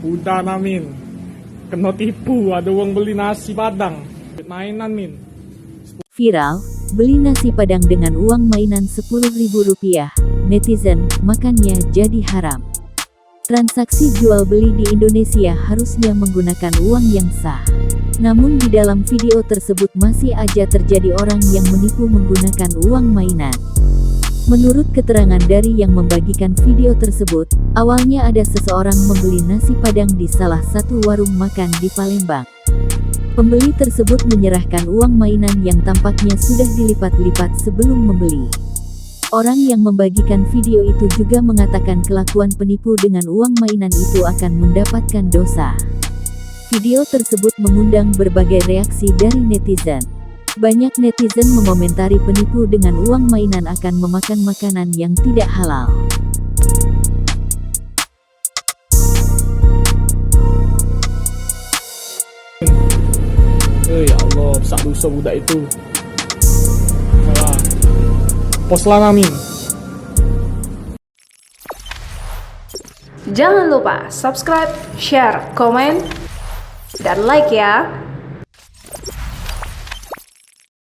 Udah namin. Kena tipu, ada uang beli nasi padang. Mainan min. Viral, beli nasi padang dengan uang mainan Rp10.000. Netizen, makannya jadi haram. Transaksi jual beli di Indonesia harusnya menggunakan uang yang sah. Namun di dalam video tersebut masih aja terjadi orang yang menipu menggunakan uang mainan. Menurut keterangan dari yang membagikan video tersebut, awalnya ada seseorang membeli nasi padang di salah satu warung makan di Palembang. Pembeli tersebut menyerahkan uang mainan yang tampaknya sudah dilipat-lipat sebelum membeli. Orang yang membagikan video itu juga mengatakan kelakuan penipu dengan uang mainan itu akan mendapatkan dosa. Video tersebut mengundang berbagai reaksi dari netizen. Banyak netizen mengomentari penipu dengan uang mainan akan memakan makanan yang tidak halal. Ya Allah, besar dosa budak itu. Salah. Poslah namin. Jangan lupa subscribe, share, komen, dan like ya.